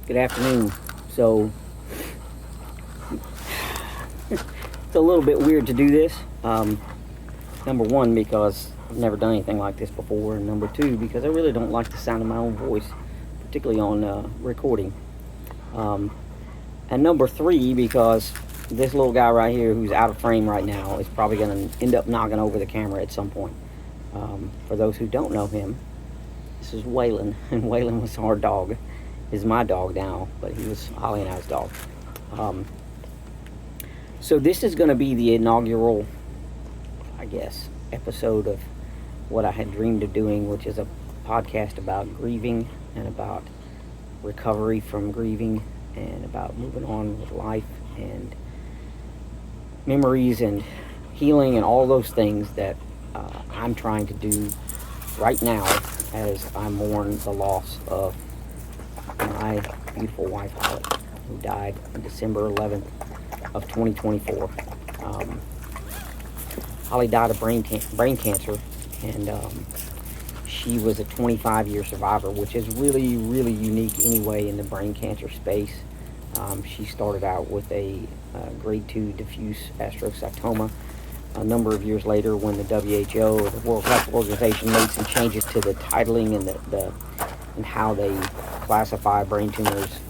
Good afternoon. So, it's a little bit weird to do this. Number one, because I've never done anything like this before, and number two, because I really don't like the sound of my own voice, particularly on recording. And number three, because this little guy right here who's out of frame right now is probably going to end up knocking over the camera at some point. For those who don't know him, this is Waylon, and Waylon was our dog. Is my dog now, but he was Holly and I's dog. So this is going to be the inaugural, I guess, episode of what I had dreamed of doing, which is a podcast about grieving and about recovery from grieving and about moving on with life and memories and healing and all those things that I'm trying to do right now as I mourn the loss of my beautiful wife, Holly, who died on December 11th of 2024. Holly died of brain cancer, and she was a 25-year survivor, which is really, really unique anyway in the brain cancer space. She started out with a grade 2 diffuse astrocytoma. A number of years later, when the WHO, or the World Health Organization, made some changes to the titling and how they classify brain tumors,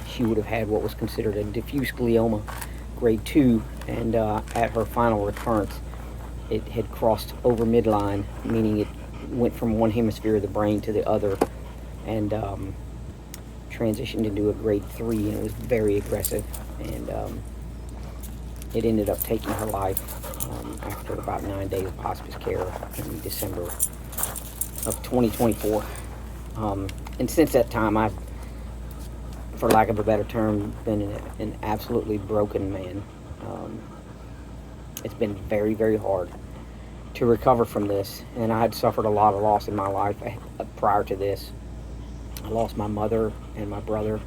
she would have had what was considered a diffuse glioma, grade 2, and at her final recurrence, it had crossed over midline, meaning it went from one hemisphere of the brain to the other, and transitioned into a grade 3, and it was very aggressive, and it ended up taking her life after about 9 days of hospice care in December of 2024. And since that time, I've, for lack of a better term, been an absolutely broken man. It's been very, very hard to recover from this, and I had suffered a lot of loss in my life prior to this. I lost my mother and my brother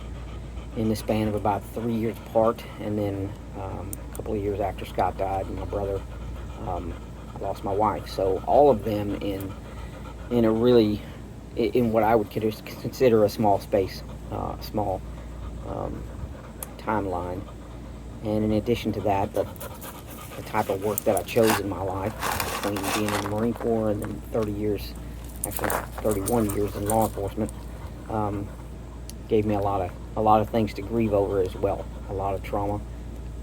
in the span of about 3 years apart, and then a couple of years after Scott died and my brother, I lost my wife. So all of them in a really, in what I would consider a small space, small timeline. And in addition to that, the type of work that I chose in my life, between being in the Marine Corps and then 30 years, actually 31 years in law enforcement, gave me a lot of things to grieve over as well. A lot of trauma,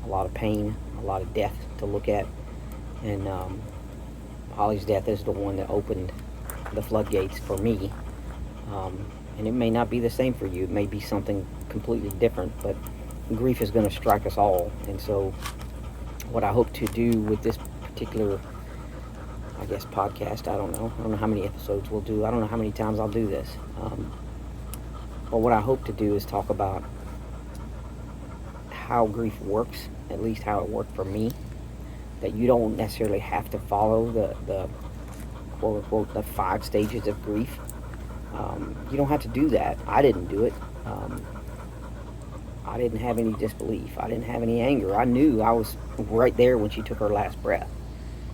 a lot of pain, a lot of death to look at. And Holly's death is the one that opened the floodgates for me. And it may not be the same for you. It may be something completely different, but grief is going to strike us all. And so what I hope to do with this particular, I guess, podcast, I don't know how many episodes we'll do. I don't know how many times I'll do this. But what I hope to do is talk about how grief works, at least how it worked for me. That you don't necessarily have to follow the quote unquote the 5 stages of grief. You don't have to do that. I didn't do it. I didn't have any disbelief. I didn't have any anger. I knew I was right there when she took her last breath.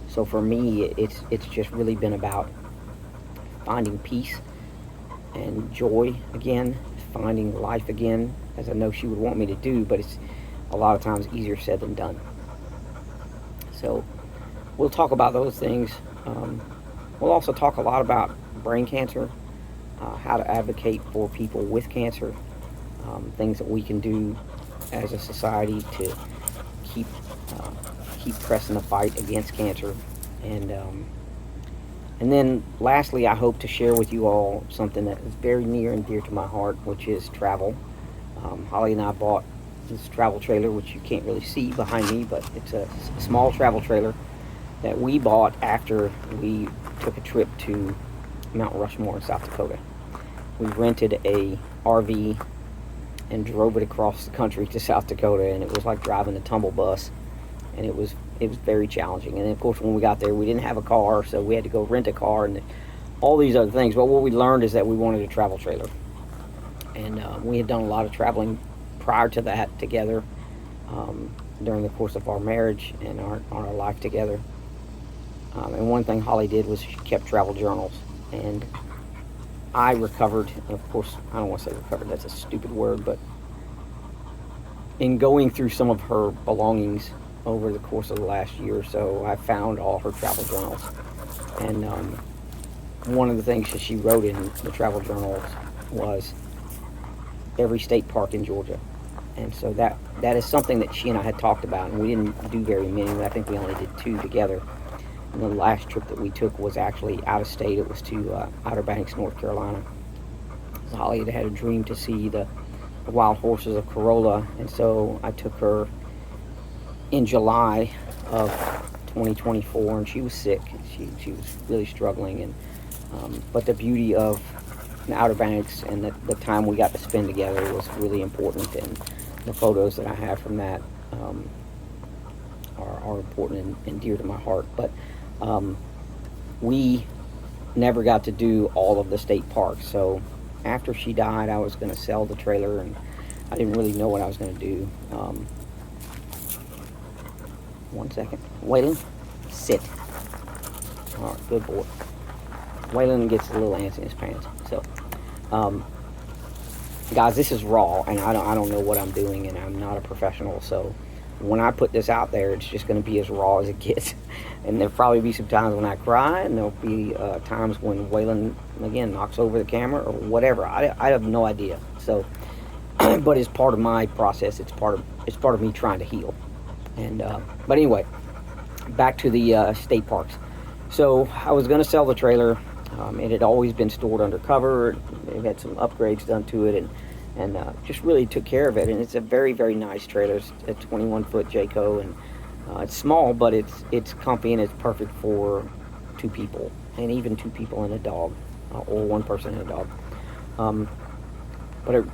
So for me, it's just really been about finding peace and joy again, finding life again, as I know she would want me to do, but it's a lot of times easier said than done. So we'll talk about those things. We'll also talk a lot about brain cancer, how to advocate for people with cancer, things that we can do as a society to keep pressing the fight against cancer, and then lastly, I hope to share with you all something that is very near and dear to my heart, which is travel. Holly and I bought this travel trailer, which you can't really see behind me, but it's a small travel trailer that we bought after we took a trip to Mount Rushmore in South Dakota. We rented a RV and drove it across the country to South Dakota, and it was like driving a tumble bus, and it was very challenging. And then, of course, when we got there, we didn't have a car, so we had to go rent a car and all these other things. But what we learned is that we wanted a travel trailer, and we had done a lot of traveling prior to that together, during the course of our marriage and our life together. And one thing Holly did was she kept travel journals, and I recovered. Of course, I don't want to say recovered. That's a stupid word, but in going through some of her belongings over the course of the last year or so, I found all her travel journals. And one of the things that she wrote in the travel journals was every state park in Georgia. And so that is something that she and I had talked about, and we didn't do very many. I think we only did 2 together. And the last trip that we took was actually out of state. It was to Outer Banks, North Carolina. Holly had a dream to see the wild horses of Corolla, and so I took her in July of 2024, and she was sick. She was really struggling, and but the beauty of the Outer Banks and the time we got to spend together was really important, and the photos that I have from that are important and dear to my heart. But we never got to do all of the state parks, so after she died, I was going to sell the trailer, and I didn't really know what I was going to do. One second. Waylon, sit. All right, good boy. Waylon gets a little antsy in his pants. So, guys, this is raw, and I don't know what I'm doing, and I'm not a professional. So, when I put this out there, it's just going to be as raw as it gets. And there'll probably be some times when I cry, and there'll be times when Waylon, again, knocks over the camera or whatever. I have no idea. So, but it's part of my process. It's part of me trying to heal. And but anyway, back to the state parks. So I was going to sell the trailer. It had always been stored under cover. They've had some upgrades done to it, and just really took care of it. And it's a very, very nice trailer. It's a 21-foot Jayco, and it's small, but it's comfy, and it's perfect for 2 people, and even 2 people and a dog, or 1 person and a dog. But it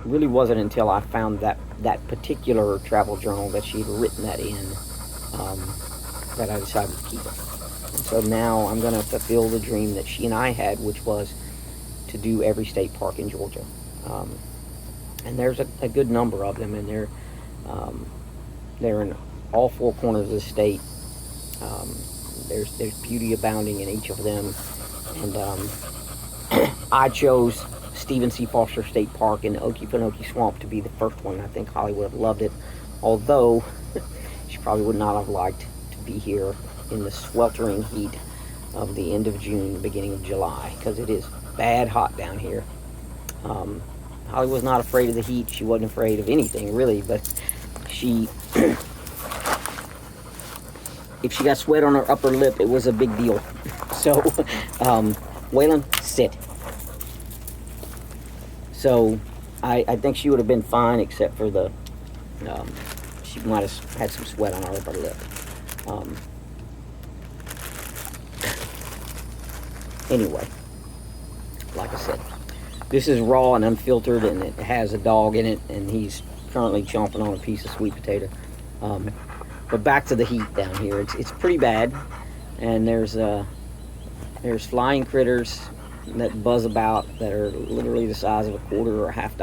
really wasn't until I found that particular travel journal that she'd written that in that I decided to keep it. And so now I'm going to fulfill the dream that she and I had, which was to do every state park in Georgia. And there's a good number of them, and they're in all 4 corners of the state. There's beauty abounding in each of them, and I chose Stephen C. Foster State Park in Okefenokee Swamp to be the first one. I think Holly would have loved it, although she probably would not have liked to be here in the sweltering heat of the end of June, beginning of July, because it is bad hot down here. Holly was not afraid of the heat. She wasn't afraid of anything, really, but she... if she got sweat on her upper lip, it was a big deal. So, Waylon, sit. So, I think she would have been fine, except for the, she might have had some sweat on her upper lip. Anyway, like I said, this is raw and unfiltered, and it has a dog in it, and he's currently chomping on a piece of sweet potato. But back to the heat down here. It's pretty bad, and there's flying critters that buzz about that are literally the size of a quarter or a $half,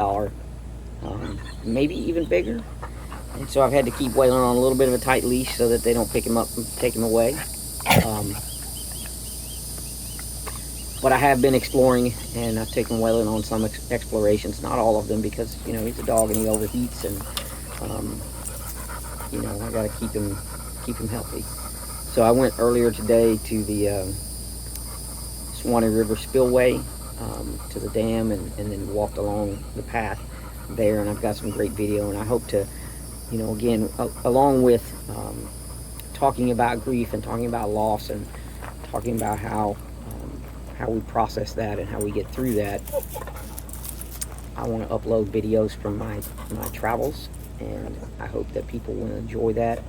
maybe even bigger. And so I've had to keep Waylon on a little bit of a tight leash so that they don't pick him up and take him away. But I have been exploring, and I've taken Waylon on some explorations, not all of them, because he's a dog and he overheats, and I got to keep him healthy. So I went earlier today to the Suwannee River Spillway, to the dam, and then walked along the path there, and I've got some great video, and I hope to, again, along with talking about grief and talking about loss and talking about how we process that and how we get through that, I want to upload videos from my travels, and I hope that people will enjoy that.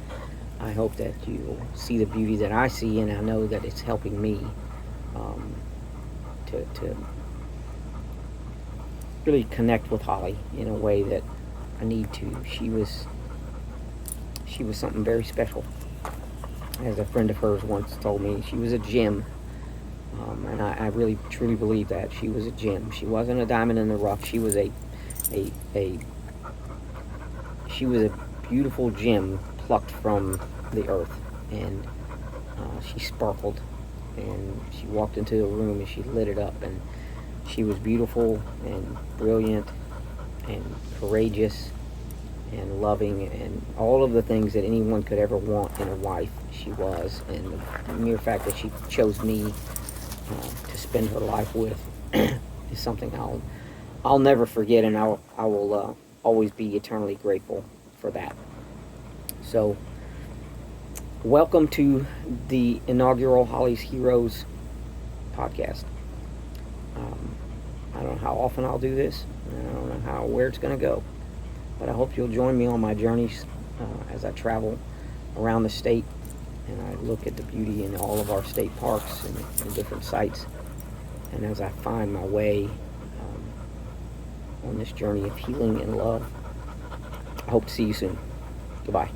I hope that you'll see the beauty that I see, and I know that it's helping me to really connect with Holly in a way that I need to. She was something very special. As a friend of hers once told me, she was a gem. And I really truly believe that she was a gem. She wasn't a diamond in the rough. She was a beautiful gem plucked from the earth, and she sparkled, and she walked into a room and she lit it up, and She was beautiful and brilliant and courageous and loving and all of the things that anyone could ever want in a wife. She was, and the mere fact that she chose me to spend her life with is something I'll never forget, and I will always be eternally grateful for that. So, welcome to the inaugural Holly's Heroes podcast. I don't know how often I'll do this. I don't know where it's going to go, but I hope you'll join me on my journeys as I travel around the state and I look at the beauty in all of our state parks and different sites, and as I find my way on this journey of healing and love. I hope to see you soon. Goodbye.